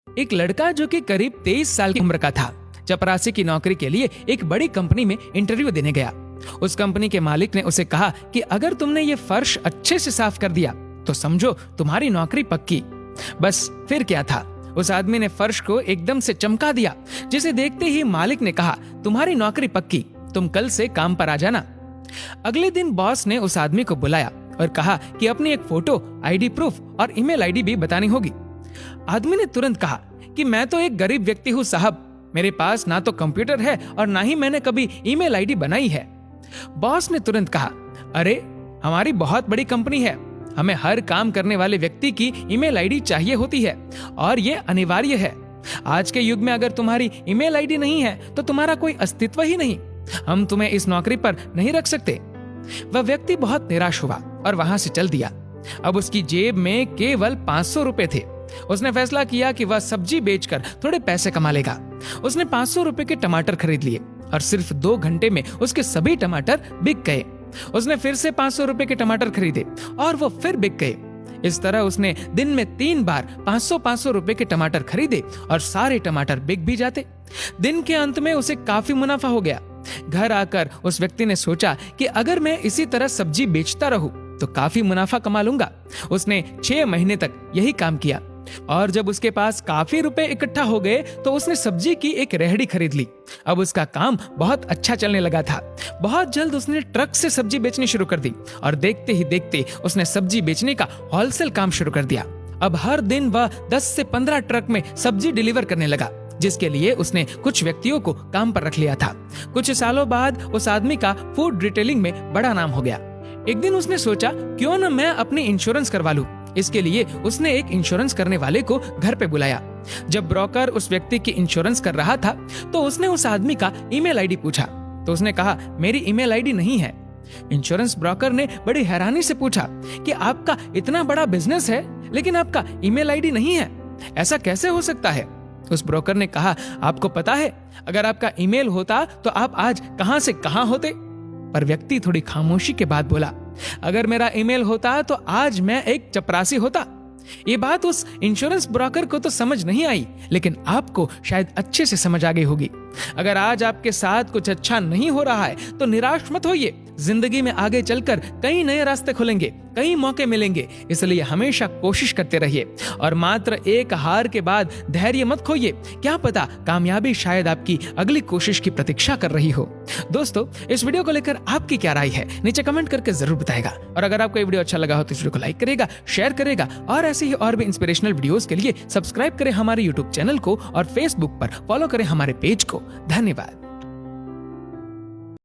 एक लड़का जो कि करीब 23 साल की उम्र का था, चपरासी की नौकरी के लिए एक बड़ी कंपनी में इंटरव्यू देने गया। उस कंपनी के मालिक ने उसे कहा कि अगर तुमने ये फर्श अच्छे से साफ कर दिया तो समझो तुम्हारी नौकरी पक्की। बस फिर क्या था, उस आदमी ने फर्श को एकदम से चमका दिया, जिसे देखते ही मालिक ने कहा, तुम्हारी नौकरी पक्की, तुम कल से काम पर आ जाना। अगले दिन बॉस ने उस आदमी को बुलाया और कहा कि अपनी एक फोटो, आईडी प्रूफ और ईमेल आईडी भी बतानी होगी। आदमी ने तुरंत कहा कि मैं तो एक गरीब व्यक्ति हूँ साहब, मेरे पास ना तो कंप्यूटर है और ना ही मैंने कभी ईमेल आईडी बनाई है। बॉस ने तुरंत कहा, अरे हमारी बहुत बड़ी कंपनी है, हमें हर काम करने वाले व्यक्ति की ईमेल आईडी चाहिए होती है और ये अनिवार्य है। आज के युग में अगर तुम्हारी ईमेल आईडी नहीं है तो तुम्हारा कोई अस्तित्व ही नहीं, हम तुम्हें इस नौकरी पर नहीं रख सकते। वह व्यक्ति बहुत निराश हुआ और वहां से चल दिया। अब उसकी जेब में केवल 500 रुपए थे। उसने फैसला किया कि वह सब्जी बेचकर थोड़े पैसे कमा लेगा। उसने 500 रुपए के टमाटर खरीद लिए और सिर्फ 2 घंटे में उसके सभी टमाटर बिक गए। उसने फिर से 500 रुपए के टमाटर खरीदे और वो फिर बिक गए। इस तरह उसने दिन में 3 बार 500 रुपए के टमाटर खरीदे और सारे टमाटर बिक भी जाते। दिन के अंत में उसे काफी मुनाफा हो गया। घर आकर उस व्यक्ति ने सोचा कि अगर मैं इसी तरह सब्जी बेचता रहूं तो काफी मुनाफा कमा लूंगा। उसने 6 महीने तक यही काम किया और जब उसके पास काफी रुपए इकट्ठा हो गए तो उसने सब्जी की एक रेहड़ी खरीद ली। अब उसका काम बहुत अच्छा चलने लगा था। बहुत जल्द उसने ट्रक से सब्जी बेचनी शुरू कर दी और देखते ही देखते उसने सब्जी बेचने का होलसेल काम शुरू कर दिया। अब हर दिन वह 10 से 15 ट्रक में सब्जी डिलीवर करने लगा, जिसके लिए उसने कुछ व्यक्तियों को काम पर रख लिया था। कुछ सालों बाद उस आदमी का फूड रिटेलिंग में बड़ा नाम हो गया। एक दिन उसने सोचा, क्यों न मैं अपनी इंश्योरेंस करवा लूं। इसके लिए उसने एक इंश्योरेंस करने वाले को घर पे बुलाया। जब ब्रोकर उस व्यक्ति की इंश्योरेंस कर रहा था तो उसने उस आदमी का ईमेल आईडी पूछा तो उसने कहा, मेरी ईमेल आईडी नहीं है। इंश्योरेंस ब्रोकर ने बड़ी हैरानी से पूछा कि आपका इतना बड़ा बिजनेस है लेकिन आपका ईमेल आईडी नहीं है, ऐसा कैसे हो सकता है? उस ब्रोकर ने कहा, आपको पता है, अगर आपका ईमेल होता तो आप आज कहां से कहां होते? पर व्यक्ति थोड़ी खामोशी के बाद बोला, अगर मेरा ईमेल होता तो आज मैं एक चपरासी होता। ये बात उस इंश्योरेंस ब्रोकर को तो समझ नहीं आई, लेकिन आपको शायद अच्छे से समझ आ गई होगी। अगर आज आपके साथ कुछ अच्छा नहीं हो रहा है तो निराश मत होइए। जिंदगी में आगे चलकर कई नए रास्ते खुलेंगे, कई मौके मिलेंगे, इसलिए हमेशा कोशिश करते रहिए और मात्र एक हार के बाद धैर्य मत खोइए। क्या पता कामयाबी शायद आपकी अगली कोशिश की प्रतीक्षा कर रही हो। दोस्तों, इस वीडियो को लेकर आपकी क्या राय है नीचे कमेंट करके जरूर बताएगा और अगर आपको ये वीडियो अच्छा लगा हो तो इस वीडियो को लाइक करेगा, शेयर करेगा और ऐसे ही और भी इंस्पिरेशनल वीडियोस के लिए सब्सक्राइब करें हमारे यूट्यूब चैनल को और फेसबुक पर फॉलो करें हमारे पेज को। धन्यवाद।